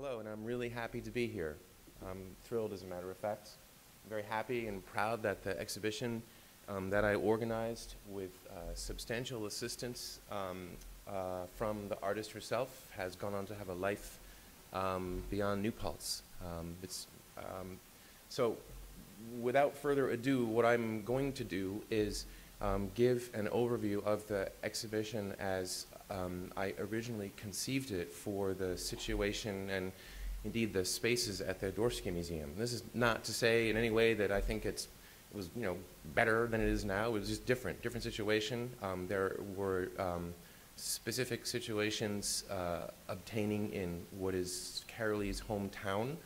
Hello, and I'm really happy to be here. I'm thrilled, as a matter of fact. I'm very happy and proud that the exhibition that I organized with substantial assistance from the artist herself has gone on to have a life beyond New Paltz. So without further ado, what I'm going to do is give an overview of the exhibition as I originally conceived it for the situation and indeed the spaces at the Dorsky Museum. This is not to say in any way that I think it was better than it is now. It was just different situation. There were specific situations obtaining in what is Carolee's hometown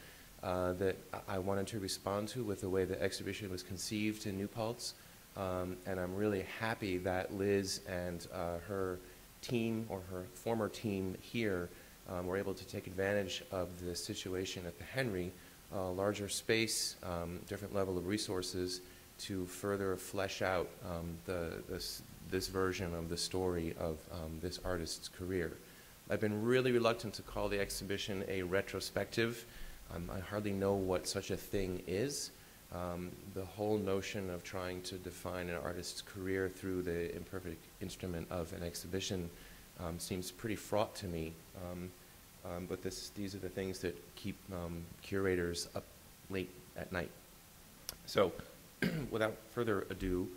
that I wanted to respond to with the way the exhibition was conceived in New Paltz. And I'm really happy that Liz and her team, or her former team here, were able to take advantage of the situation at the Henry, larger space, different level of resources to further flesh out this version of the story of this artist's career. I've been really reluctant to call the exhibition a retrospective. I hardly know what such a thing is. The whole notion of trying to define an artist's career through the imperfect instrument of an exhibition seems pretty fraught to me. But these are the things that keep curators up late at night. So, without further ado,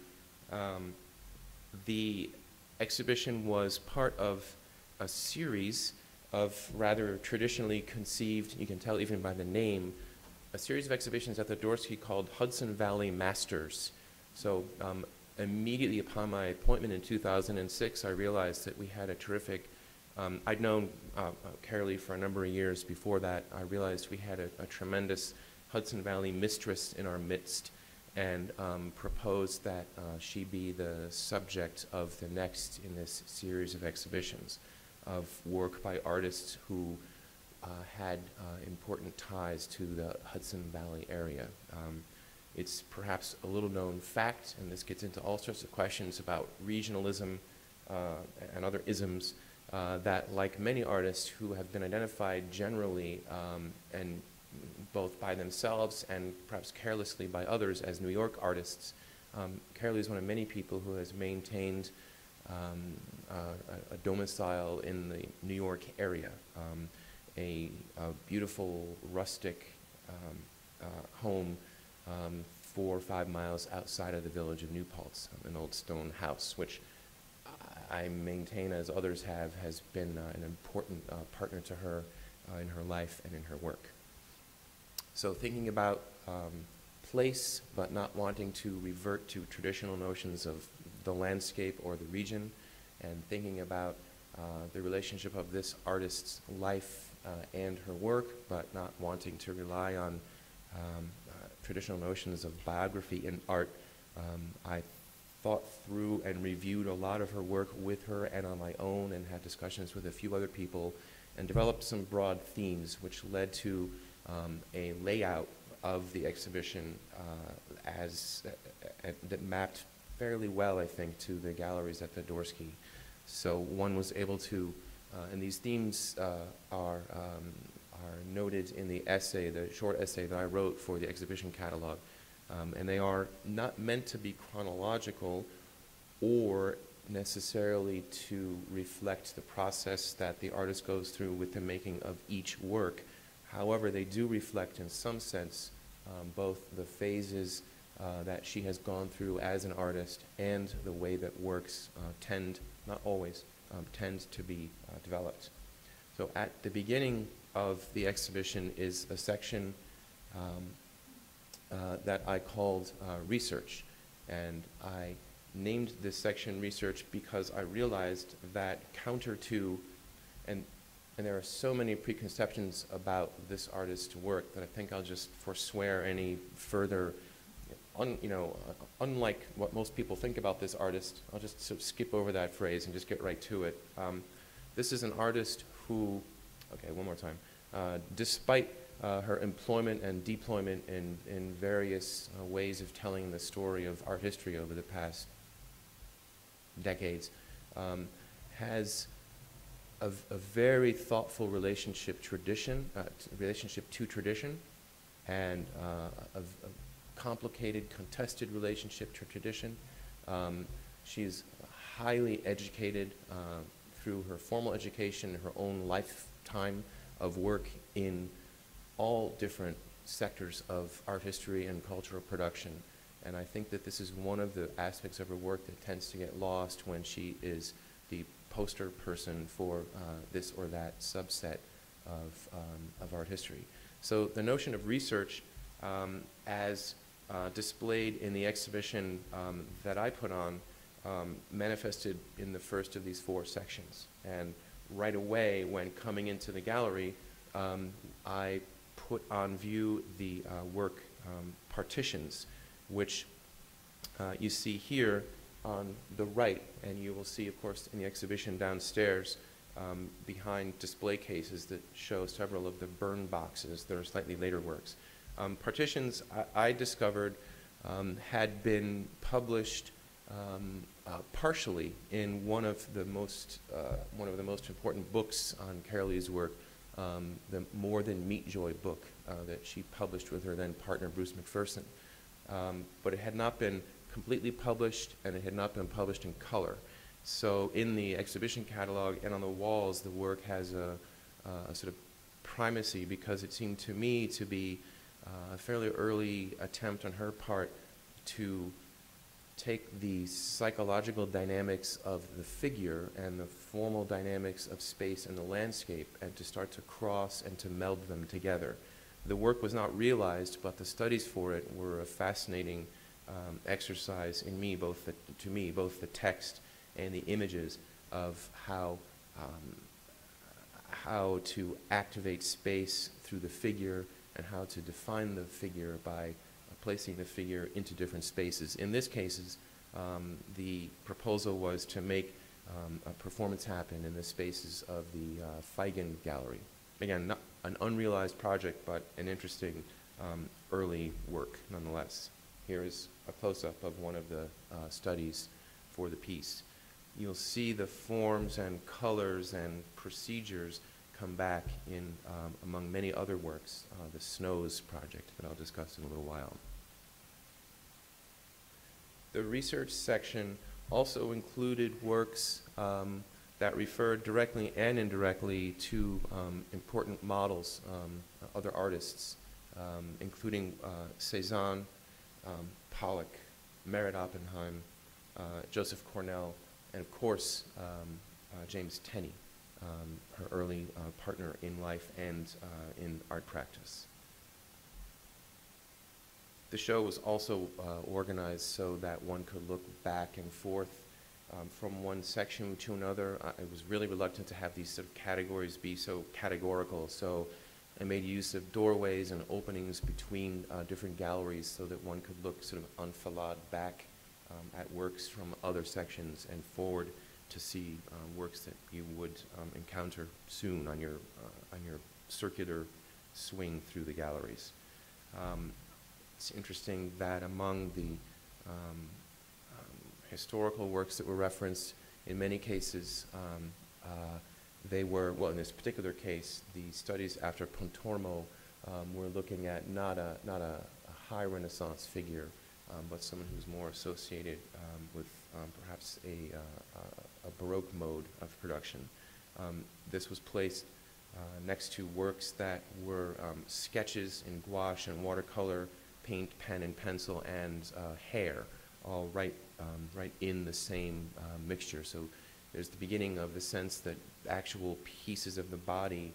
the exhibition was part of a series of rather traditionally conceived, you can tell even by the name, a series of exhibitions at the Dorsky called Hudson Valley Masters. So immediately upon my appointment in 2006, I realized that we had a terrific, I'd known Carolee for a number of years before that. I realized we had a tremendous Hudson Valley mistress in our midst, and proposed that she be the subject of the next in this series of exhibitions of work by artists who had important ties to the Hudson Valley area. It's perhaps a little known fact, and this gets into all sorts of questions about regionalism and other isms, that like many artists who have been identified generally and both by themselves and perhaps carelessly by others as New York artists, Carolee is one of many people who has maintained a domicile in the New York area. A beautiful rustic home 4 or 5 miles outside of the village of New Paltz, an old stone house, which I maintain, as others have, has been an important partner to her in her life and in her work. So thinking about place, but not wanting to revert to traditional notions of the landscape or the region, and thinking about the relationship of this artist's life and her work, but not wanting to rely on traditional notions of biography in art. I thought through and reviewed a lot of her work with her and on my own, and had discussions with a few other people, and developed some broad themes, which led to a layout of the exhibition that mapped fairly well, I think, to the galleries at the Dorsky. So one was able to, and these themes are noted in the essay, the short essay that I wrote for the exhibition catalog. And they are not meant to be chronological or necessarily to reflect the process that the artist goes through with the making of each work. However, they do reflect in some sense both the phases that she has gone through as an artist and the way that works tend, not always, tend to be developed. So at the beginning of the exhibition is a section that I called research. And I named this section research because I realized that counter to, and there are so many preconceptions about this artist's work that I think I'll just forswear any further, unlike what most people think about this artist, I'll just sort of skip over that phrase and just get right to it. This is an artist who, okay, one more time, despite her employment and deployment in various ways of telling the story of art history over the past decades, has a very thoughtful relationship to tradition, and a complicated, contested relationship to tradition. She's highly educated through her formal education, her own lifetime of work in all different sectors of art history and cultural production. And I think that this is one of the aspects of her work that tends to get lost when she is the poster person for this or that subset of art history. So the notion of research as displayed in the exhibition that I put on manifested in the first of these 4 sections. And right away, when coming into the gallery, I put on view the work partitions, which you see here on the right, and you will see, of course, in the exhibition downstairs behind display cases that show several of the burn boxes. There are slightly later works. Partitions I discovered had been published partially in one of the most important books on Carolee's work, the More Than Meat Joy book that she published with her then partner Bruce McPherson. But it had not been completely published, and it had not been published in color. So in the exhibition catalog and on the walls, the work has a sort of primacy, because it seemed to me to be a fairly early attempt on her part to take the psychological dynamics of the figure and the formal dynamics of space and the landscape, and to start to cross and to meld them together. The work was not realized, but the studies for it were a fascinating exercise in me, both the text and the images of how to activate space through the figure, and how to define the figure by placing the figure into different spaces. In this case, the proposal was to make a performance happen in the spaces of the Feigen Gallery. Again, not an unrealized project, but an interesting early work nonetheless. Here is a close-up of one of the studies for the piece. You'll see the forms and colors and procedures come back in among many other works, the Snows project that I'll discuss in a little while. The research section also included works that referred directly and indirectly to important models, other artists, including Cézanne, Pollock, Merritt Oppenheim, Joseph Cornell, and of course James Tenney, her early partner in life and in art practice. The show was also organized so that one could look back and forth from one section to another. I was really reluctant to have these sort of categories be so categorical, so I made use of doorways and openings between different galleries so that one could look sort of enfilade back at works from other sections and forward to see works that you would encounter soon on your circular swing through the galleries. It's interesting that among the historical works that were referenced, in many cases, they were, well, in this particular case, the studies after Pontormo were looking at not a high Renaissance figure, but someone who's more associated with perhaps a Baroque mode of production. This was placed next to works that were sketches in gouache and watercolor, paint, pen, and pencil, and hair, all right in the same mixture. So there's the beginning of the sense that actual pieces of the body,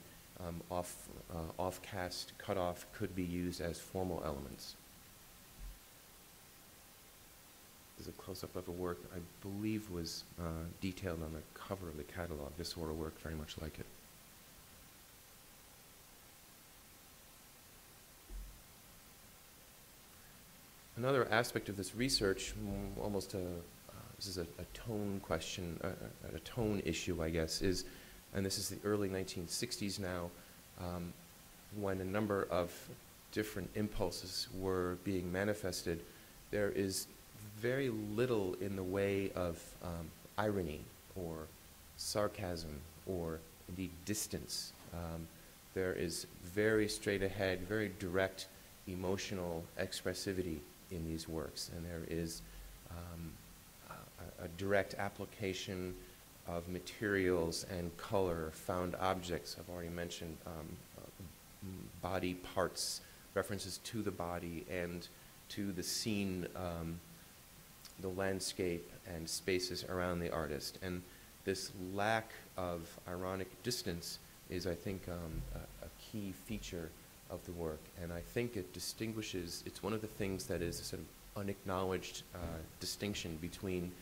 off-cast, cut off, could be used as formal elements. There's a close-up of a work I believe was detailed on the cover of the catalog. This sort of work, very much like it. Another aspect of this research, almost this is a tone question, a tone issue, I guess, is, and this is the early 1960s now, when a number of different impulses were being manifested. There is very little in the way of irony or sarcasm or indeed distance. There is very straight ahead, very direct emotional expressivity in these works, and there is a direct application of materials and color, found objects. I've already mentioned body parts, references to the body and to the scene, the landscape and spaces around the artist. And this lack of ironic distance is, I think, a key feature of the work. And I think it distinguishes, it's one of the things that is a sort of unacknowledged distinction between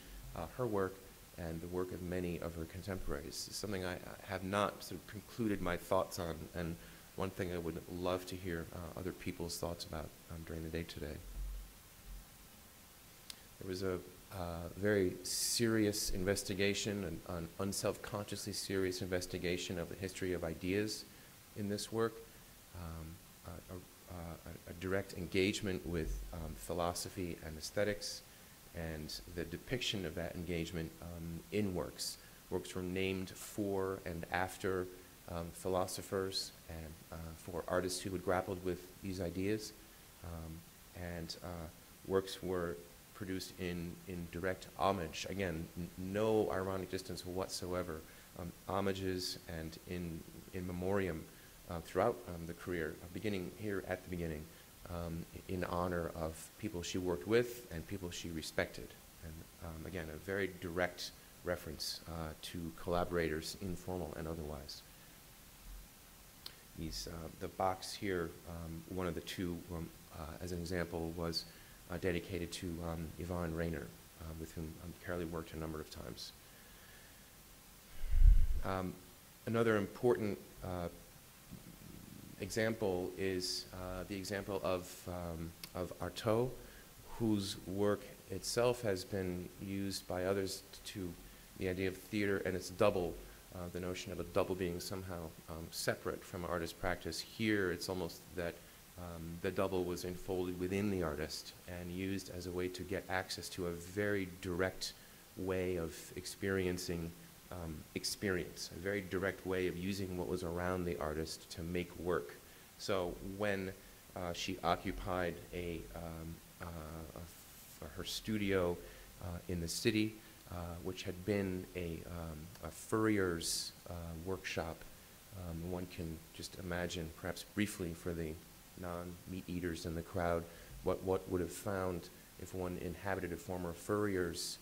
her work and the work of many of her contemporaries. It's something I have not sort of concluded my thoughts on, and one thing I would love to hear other people's thoughts about during the day today. There was a very serious investigation, an unself-consciously serious investigation of the history of ideas in this work, a direct engagement with philosophy and aesthetics, and the depiction of that engagement in works. Works were named for and after philosophers and for artists who had grappled with these ideas, and works were produced in direct homage. Again, no ironic distance whatsoever. Homages and in memoriam throughout the career, beginning here at the beginning, in honor of people she worked with and people she respected. And again, a very direct reference to collaborators, informal and otherwise. The box here, one of the two, as an example, was dedicated to Yvonne Rainer, with whom Carolee worked a number of times. Another important example is the example of Artaud, whose work itself has been used by others to the idea of theater and its double, the notion of a double being somehow separate from artist practice. Here it's almost that the double was enfolded within the artist and used as a way to get access to a very direct way of experiencing experience, a very direct way of using what was around the artist to make work. So when she occupied her studio in the city, which had been a furrier's workshop, one can just imagine, perhaps briefly for the non-meat eaters in the crowd, what would have found if one inhabited a former furrier's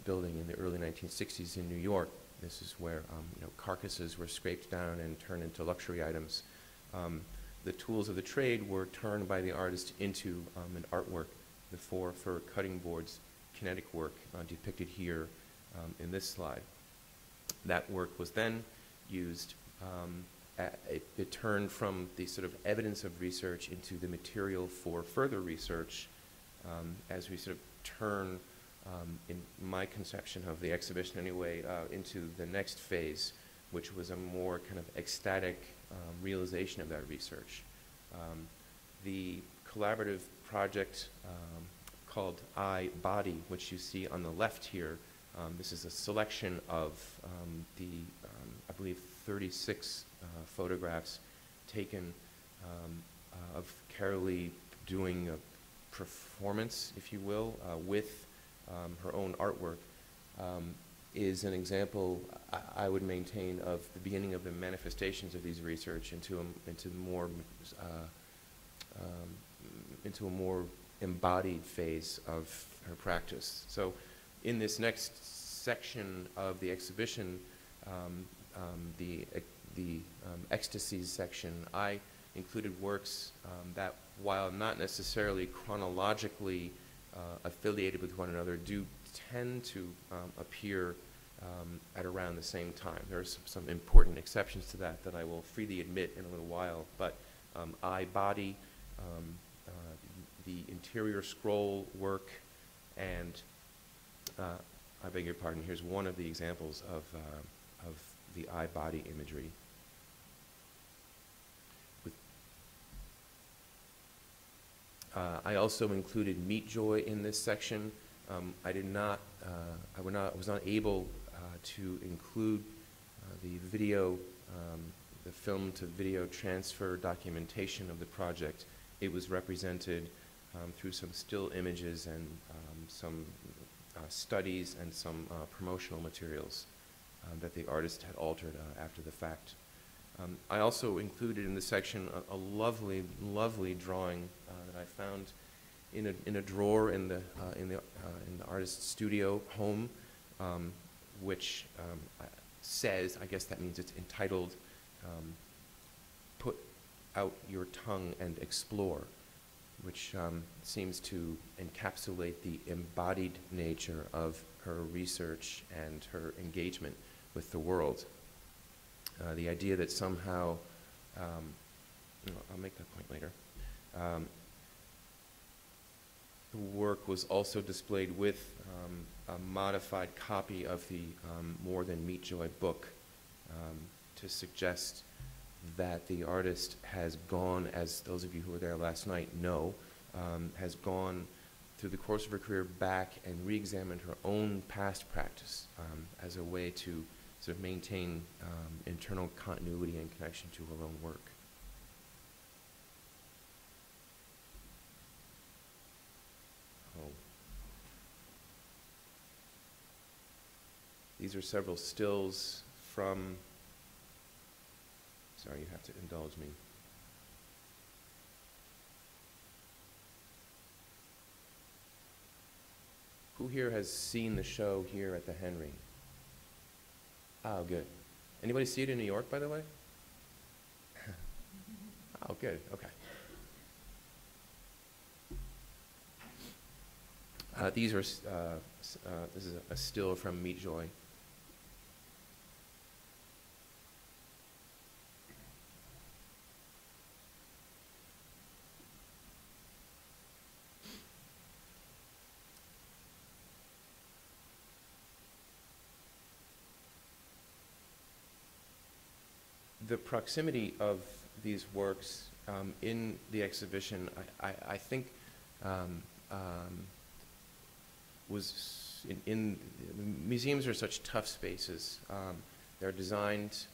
building in the early 1960s in New York. This is where carcasses were scraped down and turned into luxury items. The tools of the trade were turned by the artist into an artwork. The 4 fur cutting boards, kinetic work depicted here in this slide. That work was then used, it turned from the sort of evidence of research into the material for further research as we sort of turn, in my conception of the exhibition anyway, into the next phase, which was a more kind of ecstatic realization of that research. The collaborative project called I Body, which you see on the left here, this is a selection of I believe 36 photographs taken of Carolee doing a performance, if you will, with her own artwork, is an example, I would maintain, of the beginning of the manifestations of these research into a more embodied phase of her practice. So in this next section of the exhibition, the Ecstasy Section, I included works that, while not necessarily chronologically affiliated with one another, do tend to appear at around the same time. There are some important exceptions to that I will freely admit in a little while, but I Body, the interior scroll work, and I beg your pardon, here's one of the examples of the I Body imagery. I also included Meat Joy in this section. I was not able to include the video, the film to video transfer documentation of the project. It was represented through some still images and some studies and some promotional materials that the artist had altered after the fact. I also included in the section a lovely, lovely drawing that I found in a drawer in the artist's studio home, which says, I guess that means it's entitled, "Put Out Your Tongue and Explore," which seems to encapsulate the embodied nature of her research and her engagement with the world. The idea that somehow, I'll make that point later, the work was also displayed with a modified copy of the More Than Meat Joy book to suggest that the artist has gone, as those of you who were there last night know, has gone through the course of her career back and re-examined her own past practice as a way to sort of maintain internal continuity and connection to her own work. These are several stills from, sorry, you have to indulge me. Who here has seen the show here at the Henry? Oh, good. Anybody see it in New York, by the way? Oh, good, okay. These are, this is a still from Meat Joy. The proximity of these works in the exhibition, I think, was in museums are such tough spaces. They're designed,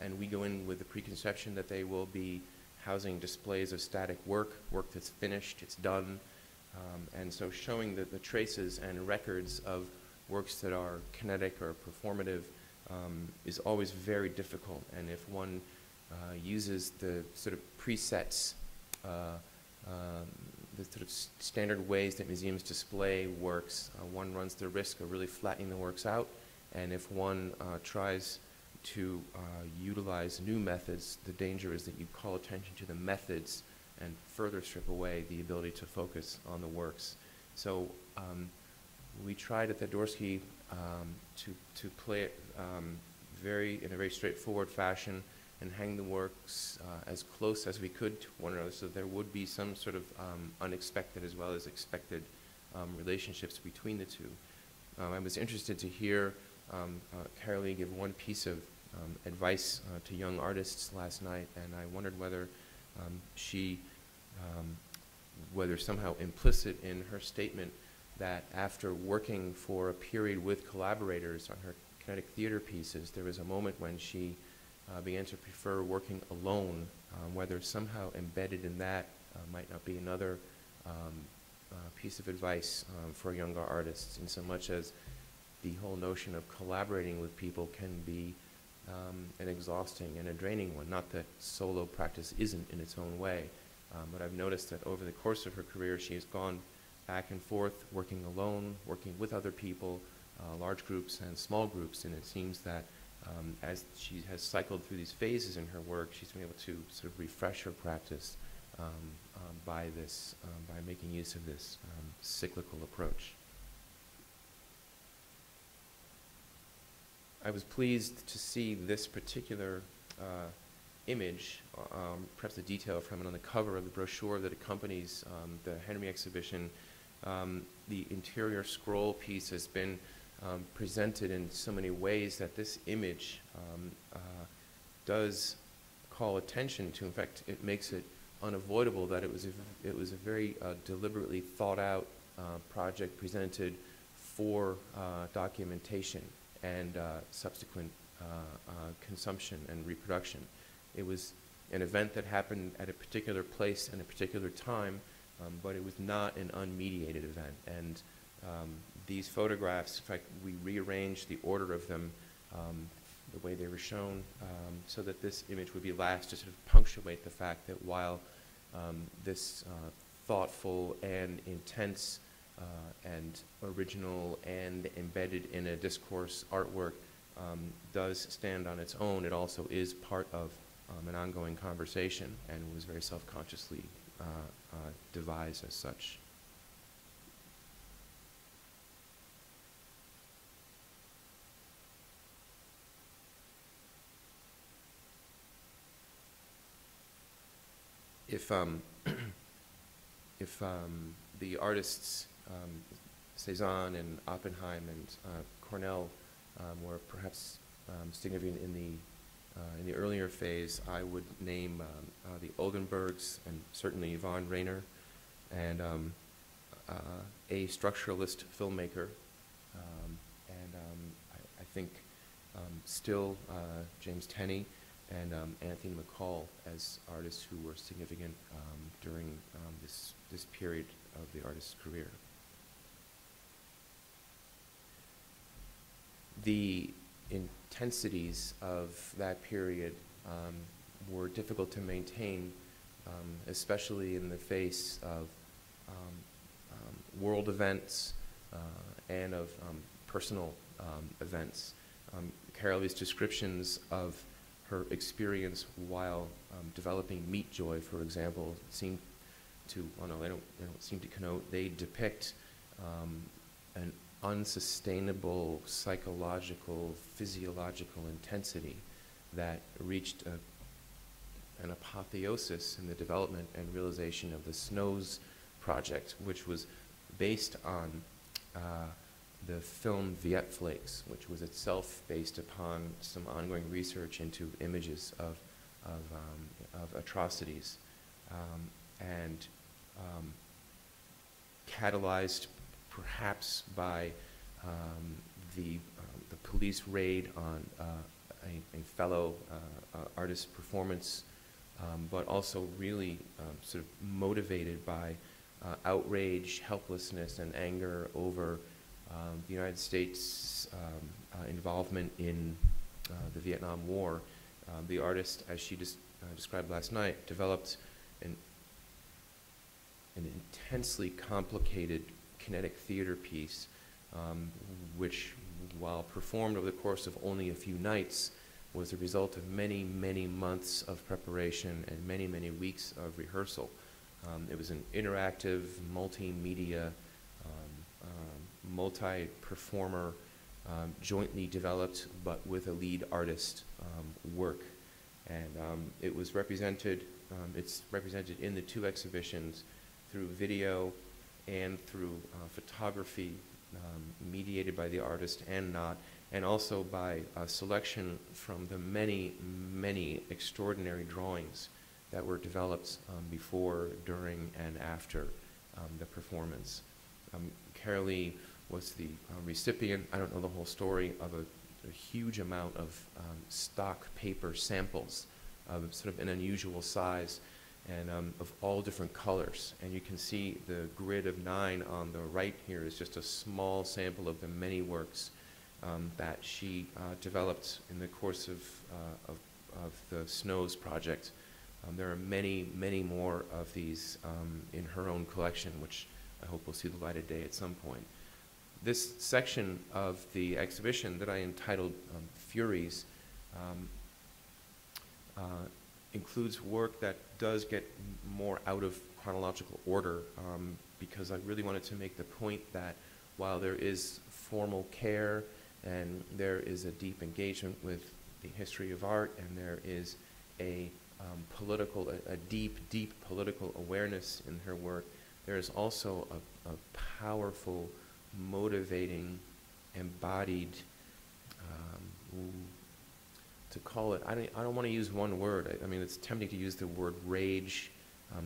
and we go in with the preconception that they will be housing displays of static work that's finished, it's done, and so showing the traces and records of works that are kinetic or performative is always very difficult. And if one uses the sort of presets, the sort of standard ways that museums display works, one runs the risk of really flattening the works out. And if one tries to utilize new methods, the danger is that you call attention to the methods and further strip away the ability to focus on the works. So we tried at the Dorsky to play it in a very straightforward fashion and hang the works as close as we could to one another, so there would be some sort of unexpected as well as expected relationships between the two. I was interested to hear Carolee give one piece of advice to young artists last night, and I wondered whether whether somehow implicit in her statement that after working for a period with collaborators on her kinetic theater pieces, there was a moment when she began to prefer working alone, whether somehow embedded in that might not be another piece of advice for younger artists, in so much as the whole notion of collaborating with people can be an exhausting and a draining one. Not that solo practice isn't in its own way, but I've noticed that over the course of her career she has gone back and forth, working alone, working with other people, large groups and small groups, and it seems that as she has cycled through these phases in her work, she's been able to sort of refresh her practice by making use of this cyclical approach. I was pleased to see this particular image, perhaps the detail from it on the cover of the brochure that accompanies the Henry exhibition. The interior scroll piece has been presented in so many ways that this image does call attention to. In fact, it makes it unavoidable that it was a very deliberately thought out project presented for documentation and subsequent consumption and reproduction. It was an event that happened at a particular place and a particular time, but it was not an unmediated event. And these photographs, in fact, we rearranged the order of them the way they were shown so that this image would be last to sort of punctuate the fact that while this thoughtful and intense and original and embedded in a discourse artwork does stand on its own, it also is part of an ongoing conversation and was very self-consciously devised as such. If the artists Cezanne and Oppenheim and Cornell were perhaps significant in the earlier phase, I would name the Oldenburgs and certainly Yvonne Rainer, and a structuralist filmmaker, and I think still James Tenney and Anthony McCall as artists who were significant during this period of the artist's career. The intensities of that period were difficult to maintain, especially in the face of world events and of personal events. Carolee's descriptions of her experience while developing Meat Joy, for example, seem to, well, no, they don't seem to connote, they depict an unsustainable psychological, physiological intensity that reached an apotheosis in the development and realization of the Snows Project, which was based on the film Viet Flakes, which was itself based upon some ongoing research into images of atrocities, and catalyzed perhaps by the police raid on a fellow artist's performance, but also really sort of motivated by outrage, helplessness, and anger over the United States' involvement in the Vietnam War. The artist, as she described last night, developed an intensely complicated kinetic theater piece, which, while performed over the course of only a few nights, was the result of many, many months of preparation and many, many weeks of rehearsal. It was an interactive, multimedia, multi-performer, jointly developed, but with a lead artist work. And it was represented, it's represented in the two exhibitions through video and through photography, mediated by the artist and not, and also by a selection from the many, many extraordinary drawings that were developed before, during, and after the performance. Carolee was the recipient, I don't know the whole story, of a huge amount of stock paper samples of sort of an unusual size and of all different colors. And you can see the grid of 9 on the right here is just a small sample of the many works that she developed in the course of the Snows Project. There are many, many more of these in her own collection, which I hope will see the light of day at some point. This section of the exhibition that I entitled Furies includes work that does get more out of chronological order, because I really wanted to make the point that while there is formal care and there is a deep engagement with the history of art, and there is a deep, deep political awareness in her work, there is also a powerful, motivating, embodied, to call it, I don't want to use one word. I mean, it's tempting to use the word rage.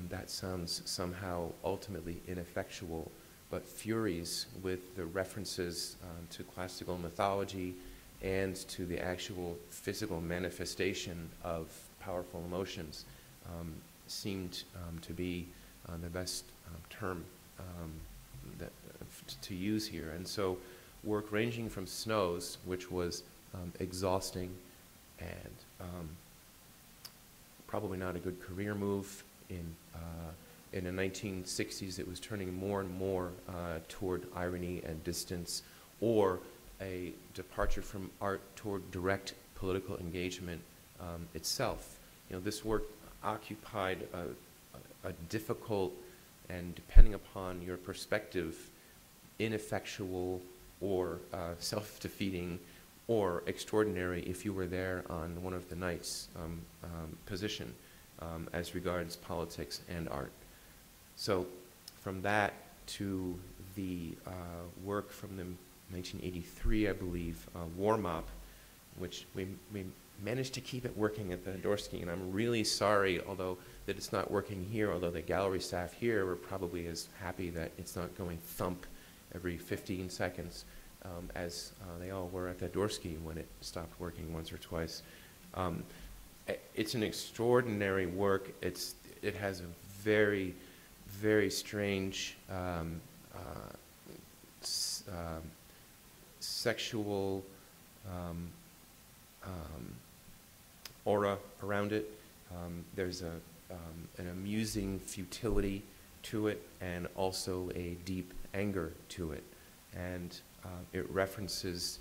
That sounds somehow ultimately ineffectual. But Furies, with the references to classical mythology and to the actual physical manifestation of powerful emotions seemed to be the best term to use here. And so work ranging from Snows, which was exhausting and probably not a good career move. In the 1960s, it was turning more and more toward irony and distance, or a departure from art toward direct political engagement itself. You know, this work occupied a difficult and, depending upon your perspective, ineffectual or self-defeating or extraordinary if you were there on one of the nights position as regards politics and art. So from that to the work from the 1983, I believe, War Mop, which we managed to keep it working at the Dorsky, and I'm really sorry, although that it's not working here, although the gallery staff here were probably as happy that it's not going thump every 15 seconds as they all were at the Dorsky when it stopped working once or twice. It's an extraordinary work. It has a very, very strange sexual aura around it. There's an amusing futility to it, and also a deep anger to it. And it references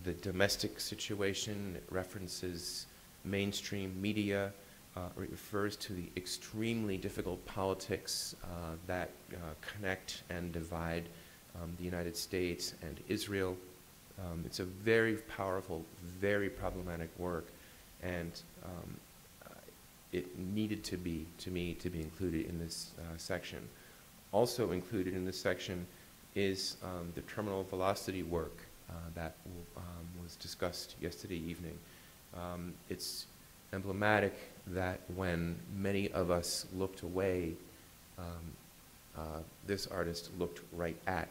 the domestic situation, it references mainstream media, it refers to the extremely difficult politics that connect and divide the United States and Israel. It's a very powerful, very problematic work, and it needed to be, to me, to be included in this section. Also included in this section is the terminal velocity work that was discussed yesterday evening. It's emblematic that when many of us looked away, this artist looked right at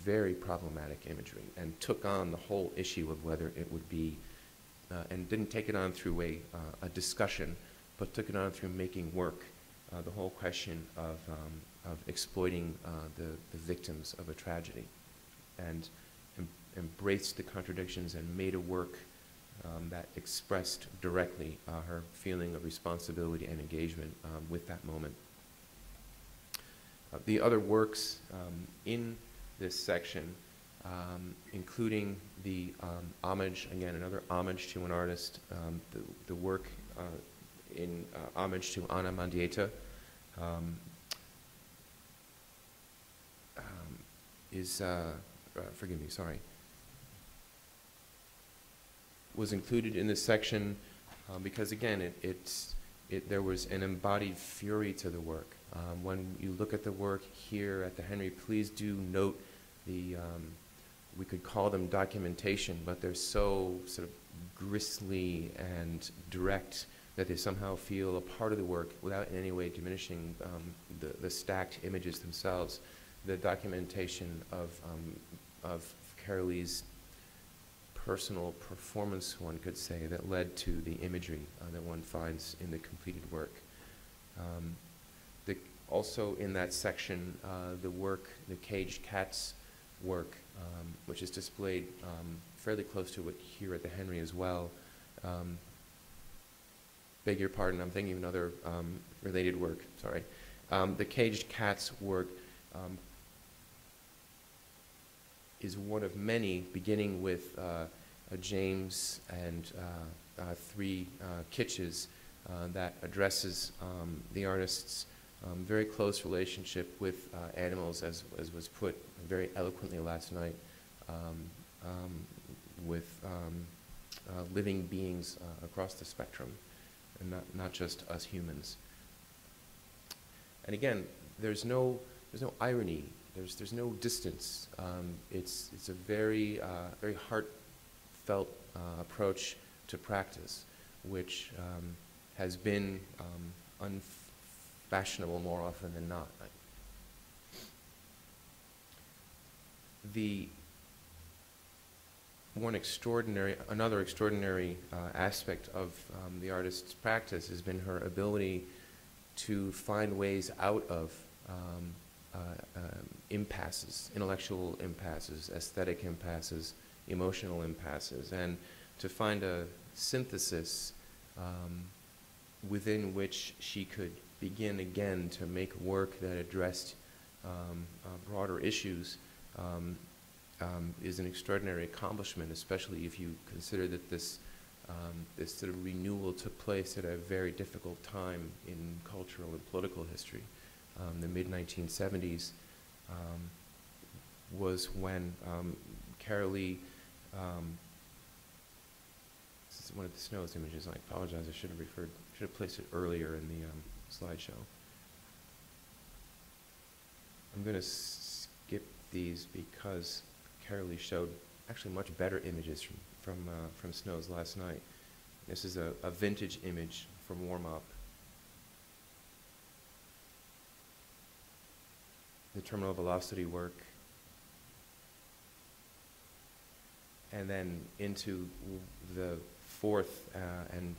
very problematic imagery and took on the whole issue of whether it would be, and didn't take it on through a discussion, but took it on through making work, the whole question of exploiting the victims of a tragedy, and embraced the contradictions and made a work that expressed directly her feeling of responsibility and engagement with that moment. The other works in this section, including the homage, again, another homage to an artist, the work in homage to Ana Mendieta, forgive me, sorry, was included in this section because, again, there was an embodied fury to the work. When you look at the work here at the Henry, please do note the, we could call them documentation, but they're so sort of gristly and direct that they somehow feel a part of the work without in any way diminishing the stacked images themselves. The documentation of Carolee's personal performance, one could say, that led to the imagery that one finds in the completed work. Also in that section, the work, the Caged Cats work, which is displayed fairly close to it here at the Henry as well. Beg your pardon, I'm thinking of another related work, sorry. The Caged Cats work is one of many, beginning with a James and 3 Kitches that addresses the artist's very close relationship with animals, as was put very eloquently last night, with living beings across the spectrum, and not just us humans. And again, there's no irony. There's no distance. It's a very very heartfelt approach to practice, which has been unfashionable more often than not. another extraordinary aspect of the artist's practice has been her ability to find ways out of impasses, intellectual impasses, aesthetic impasses, emotional impasses, and to find a synthesis within which she could begin again to make work that addressed broader issues is an extraordinary accomplishment, especially if you consider that this sort of renewal took place at a very difficult time in cultural and political history. The mid-1970s was when Carolee, this is one of the Snows images. I apologize. I should have placed it earlier in the slideshow. I'm going to skip these because Carolee showed actually much better images from Snows last night. This is a vintage image from warm-up. The terminal velocity work, and then into the fourth, and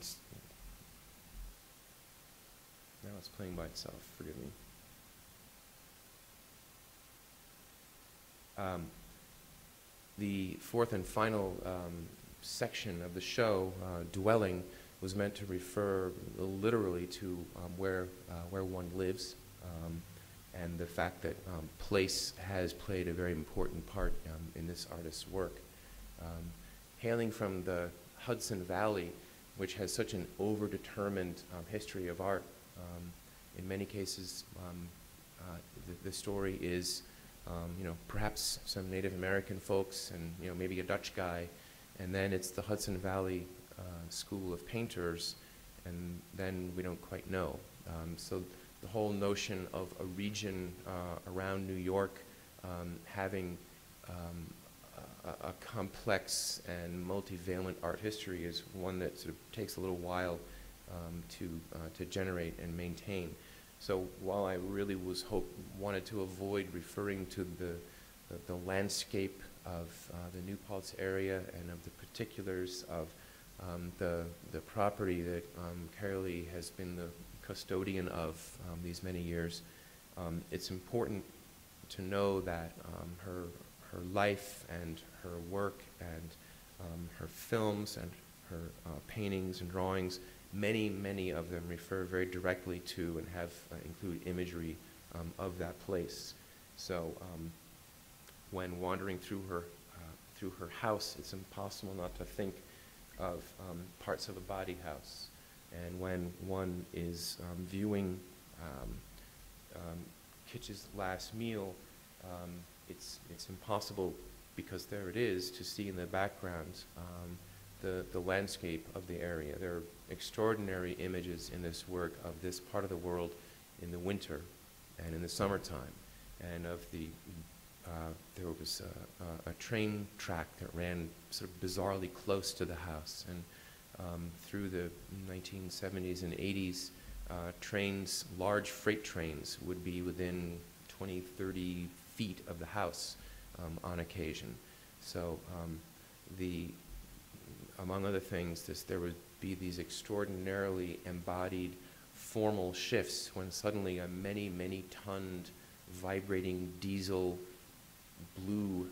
now it's playing by itself, forgive me. The fourth and final section of the show, Dwelling, was meant to refer literally to where one lives, and the fact that place has played a very important part in this artist's work. Hailing from the Hudson Valley, which has such an overdetermined history of art, in many cases the story is perhaps some Native American folks and maybe a Dutch guy, and then it's the Hudson Valley School of Painters, and then we don't quite know. So the whole notion of a region around New York having a complex and multivalent art history is one that sort of takes a little while to generate and maintain. So while I really wanted to avoid referring to the landscape of the New Paltz area and of the particulars of the property that Carolee has been the custodian of these many years, it's important to know that her life and her work and her films and her paintings and drawings, many of them refer very directly to and have include imagery of that place. So when wandering through her house, it's impossible not to think of parts of a body house. And when one is viewing Kitsch's last meal, it's impossible, because there it is, to see in the background the landscape of the area. There are extraordinary images in this work of this part of the world in the winter and in the summertime, and of there was a train track that ran sort of bizarrely close to the house, and through the 1970s and 80s, large freight trains would be within 20, 30 feet of the house on occasion. So among other things, there would be these extraordinarily embodied formal shifts when suddenly a many-tonned vibrating diesel blue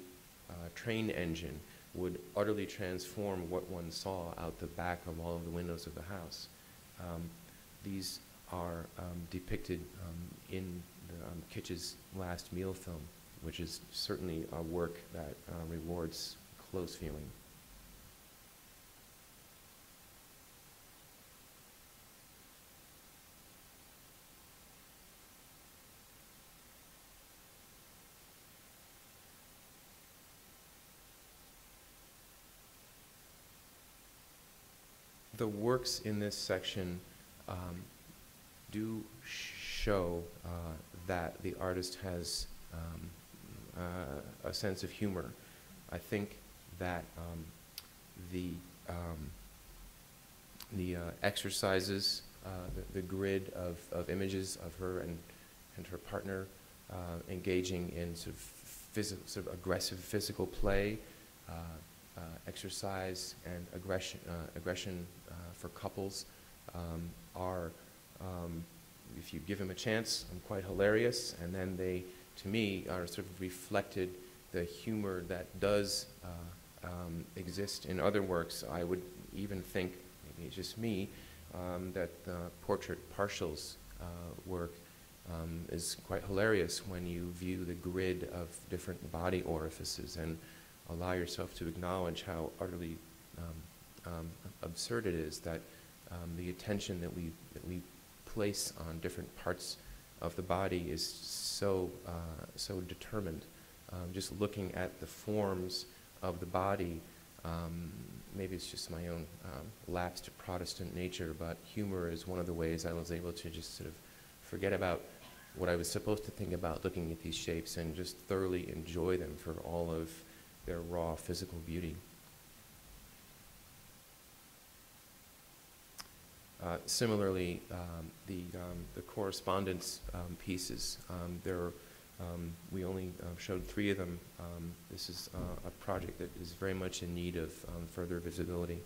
train engine would utterly transform what one saw out the back of all of the windows of the house. These are depicted in Kitsch's last meal film, which is certainly a work that rewards close viewing. The works in this section do show that the artist has a sense of humor. I think that the exercises, the grid of images of her and her partner engaging in sort of aggressive physical play, exercise and aggression for couples are, if you give them a chance, quite hilarious, and then they, to me, are sort of reflected the humor that does exist in other works. I would even think, maybe it's just me, that the portrait partials work is quite hilarious when you view the grid of different body orifices and allow yourself to acknowledge how utterly absurd it is that the attention that we place on different parts of the body is so determined. Just looking at the forms of the body, maybe it's just my own lapsed Protestant nature, but humor is one of the ways I was able to just sort of forget about what I was supposed to think about looking at these shapes and just thoroughly enjoy them for all of their raw physical beauty. Similarly, the correspondence pieces, we only showed 3 of them. This is a project that is very much in need of further visibility.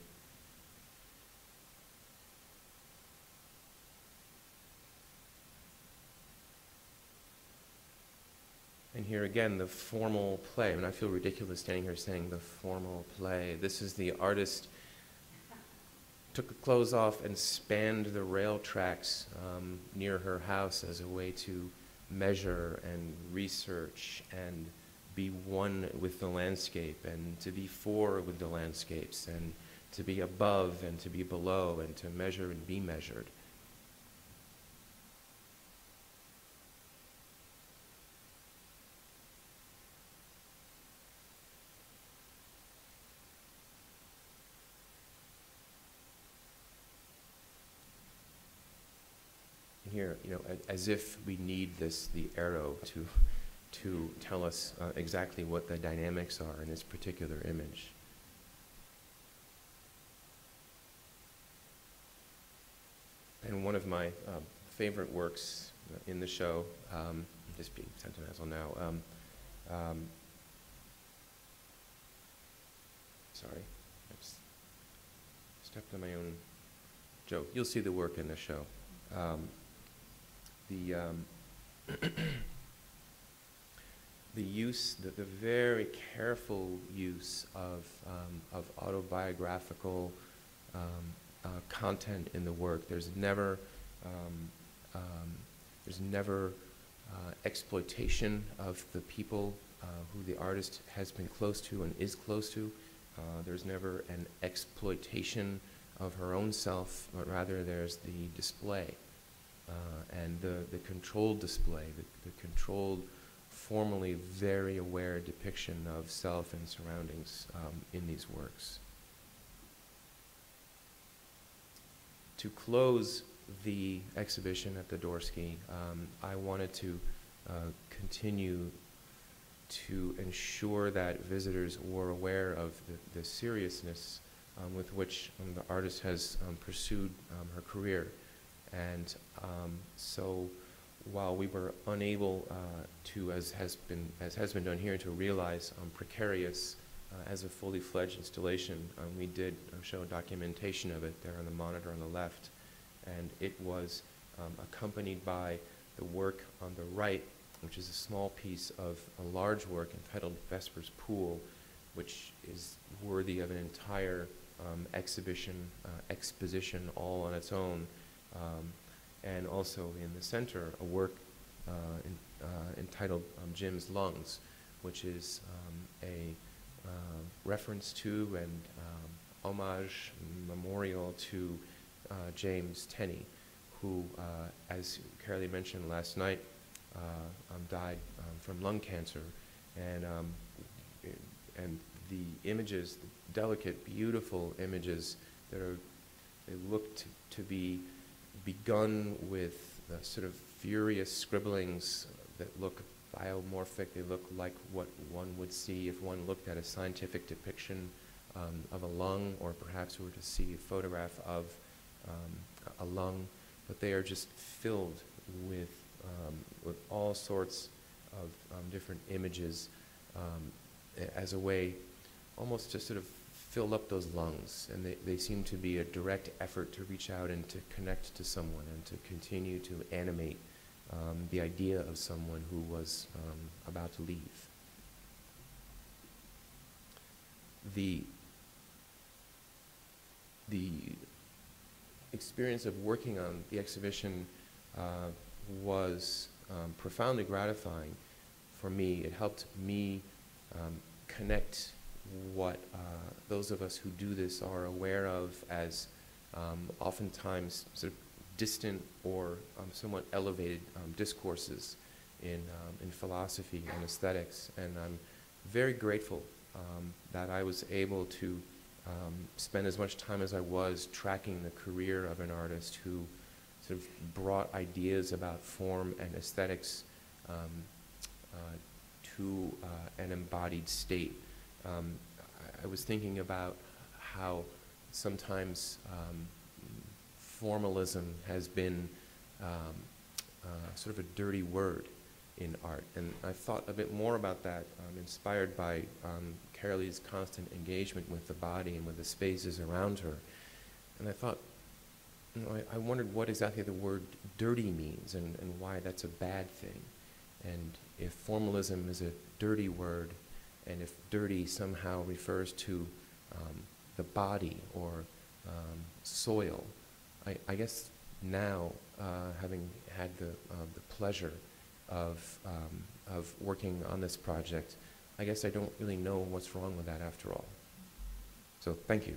And here again, the formal play. I mean, I feel ridiculous standing here saying the formal play. This is the artist took her clothes off and spanned the rail tracks near her house as a way to measure and research and be one with the landscape and to be for with the landscapes and to be above and to be below and to measure and be measured. Here, you know, as if we need the arrow to tell us exactly what the dynamics are in this particular image. And one of my favorite works in the show, just being sentimental now, sorry, I just stepped on my own joke. You'll see the work in the show. The very careful use of autobiographical content in the work. There's never exploitation of the people who the artist has been close to and is close to. There's never an exploitation of her own self, but rather there's the display. And the controlled display, the controlled, formally very aware depiction of self and surroundings in these works. To close the exhibition at the Dorsky, I wanted to continue to ensure that visitors were aware of the seriousness with which the artist has pursued her career. And so while we were unable to, as has been done here, to realize precarious as a fully fledged installation, we did show documentation of it there on the monitor on the left. And it was accompanied by the work on the right, which is a small piece of a large work entitled Vesper's Pool, which is worthy of an entire exposition all on its own. And also in the center, a work entitled Jim's Lungs, which is a reference to and homage, memorial to James Tenney, who, as Carolee mentioned last night, died from lung cancer. And the images, the delicate, beautiful images that they look to be begun with sort of furious scribblings that look biomorphic. They look like what one would see if one looked at a scientific depiction of a lung, or perhaps were to see a photograph of a lung. But they are just filled with all sorts of different images as a way almost just sort of fill up those lungs, and they seem to be a direct effort to reach out and to connect to someone and to continue to animate the idea of someone who was about to leave. The experience of working on the exhibition was profoundly gratifying for me. It helped me connect what those of us who do this are aware of as oftentimes sort of distant or somewhat elevated discourses in philosophy and aesthetics. And I'm very grateful that I was able to spend as much time as I was tracking the career of an artist who sort of brought ideas about form and aesthetics to an embodied state. I was thinking about how sometimes formalism has been sort of a dirty word in art, and I thought a bit more about that, inspired by Carolee's constant engagement with the body and with the spaces around her. And I thought, you know, I wondered what exactly the word dirty means and why that's a bad thing. And if formalism is a dirty word, and if dirty somehow refers to the body or soil, I guess now, having had the pleasure of working on this project, I guess I don't really know what's wrong with that after all. So thank you.